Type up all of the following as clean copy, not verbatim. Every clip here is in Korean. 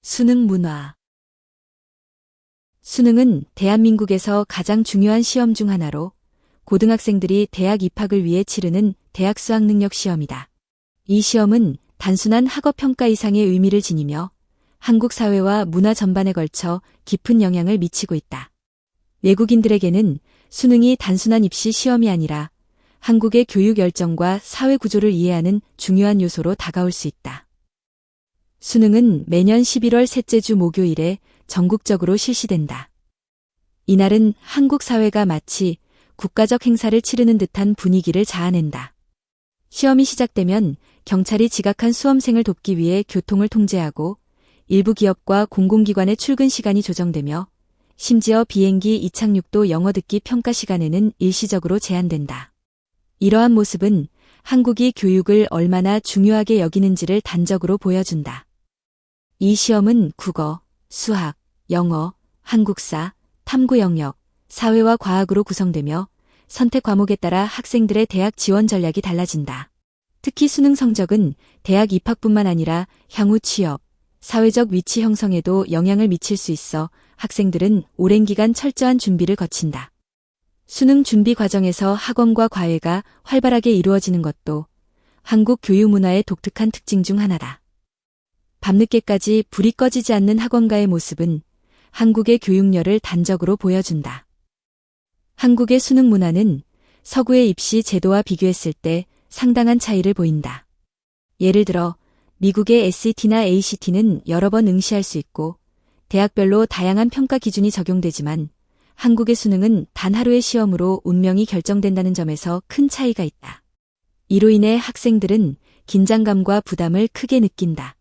수능 문화. 수능은 대한민국에서 가장 중요한 시험 중 하나로 고등학생들이 대학 입학을 위해 치르는 대학 수학능력 시험이다. 이 시험은 단순한 학업 평가 이상의 의미를 지니며 한국 사회와 문화 전반에 걸쳐 깊은 영향을 미치고 있다. 외국인들에게는 수능이 단순한 입시 시험이 아니라 한국의 교육 열정과 사회 구조를 이해하는 중요한 요소로 다가올 수 있다. 수능은 매년 11월 셋째 주 목요일에 전국적으로 실시된다. 이날은 한국 사회가 마치 국가적 행사를 치르는 듯한 분위기를 자아낸다. 시험이 시작되면 경찰이 지각한 수험생을 돕기 위해 교통을 통제하고 일부 기업과 공공기관의 출근 시간이 조정되며 심지어 비행기 이착륙도 영어 듣기 평가 시간에는 일시적으로 제한된다. 이러한 모습은 한국이 교육을 얼마나 중요하게 여기는지를 단적으로 보여준다. 이 시험은 국어, 수학, 영어, 한국사, 탐구 영역, 사회와 과학으로 구성되며 선택 과목에 따라 학생들의 대학 지원 전략이 달라진다. 특히 수능 성적은 대학 입학뿐만 아니라 향후 취업, 사회적 위치 형성에도 영향을 미칠 수 있어 학생들은 오랜 기간 철저한 준비를 거친다. 수능 준비 과정에서 학원과 과외가 활발하게 이루어지는 것도 한국 교육 문화의 독특한 특징 중 하나다. 밤늦게까지 불이 꺼지지 않는 학원가의 모습은 한국의 교육열을 단적으로 보여준다. 한국의 수능 문화는 서구의 입시 제도와 비교했을 때 상당한 차이를 보인다. 예를 들어 미국의 SAT나 ACT는 여러 번 응시할 수 있고 대학별로 다양한 평가 기준이 적용되지만 한국의 수능은 단 하루의 시험으로 운명이 결정된다는 점에서 큰 차이가 있다. 이로 인해 학생들은 긴장감과 부담을 크게 느낀다.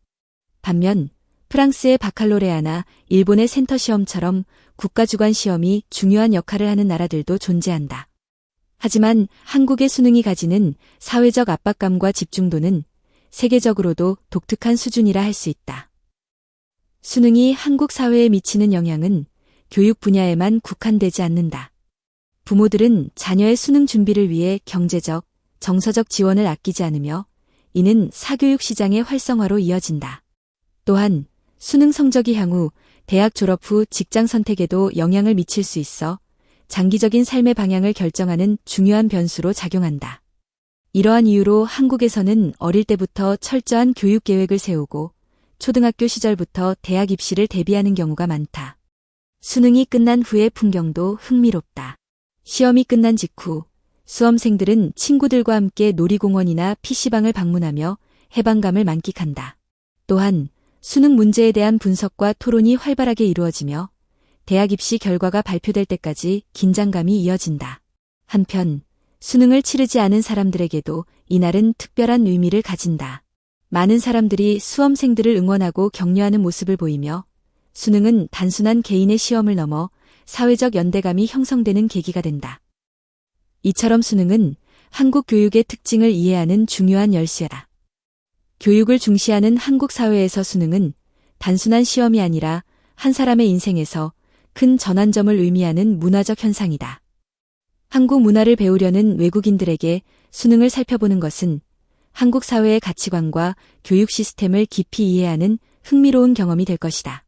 반면 프랑스의 바칼로레아나 일본의 센터 시험처럼 국가주관 시험이 중요한 역할을 하는 나라들도 존재한다. 하지만 한국의 수능이 가지는 사회적 압박감과 집중도는 세계적으로도 독특한 수준이라 할 수 있다. 수능이 한국 사회에 미치는 영향은 교육 분야에만 국한되지 않는다. 부모들은 자녀의 수능 준비를 위해 경제적, 정서적 지원을 아끼지 않으며 이는 사교육 시장의 활성화로 이어진다. 또한 수능 성적이 향후 대학 졸업 후 직장 선택에도 영향을 미칠 수 있어 장기적인 삶의 방향을 결정하는 중요한 변수로 작용한다. 이러한 이유로 한국에서는 어릴 때부터 철저한 교육 계획을 세우고 초등학교 시절부터 대학 입시를 대비하는 경우가 많다. 수능이 끝난 후의 풍경도 흥미롭다. 시험이 끝난 직후 수험생들은 친구들과 함께 놀이공원이나 PC방을 방문하며 해방감을 만끽한다. 또한 수능 문제에 대한 분석과 토론이 활발하게 이루어지며 대학 입시 결과가 발표될 때까지 긴장감이 이어진다. 한편 수능을 치르지 않은 사람들에게도 이날은 특별한 의미를 가진다. 많은 사람들이 수험생들을 응원하고 격려하는 모습을 보이며 수능은 단순한 개인의 시험을 넘어 사회적 연대감이 형성되는 계기가 된다. 이처럼 수능은 한국 교육의 특징을 이해하는 중요한 열쇠다. 교육을 중시하는 한국 사회에서 수능은 단순한 시험이 아니라 한 사람의 인생에서 큰 전환점을 의미하는 문화적 현상이다. 한국 문화를 배우려는 외국인들에게 수능을 살펴보는 것은 한국 사회의 가치관과 교육 시스템을 깊이 이해하는 흥미로운 경험이 될 것이다.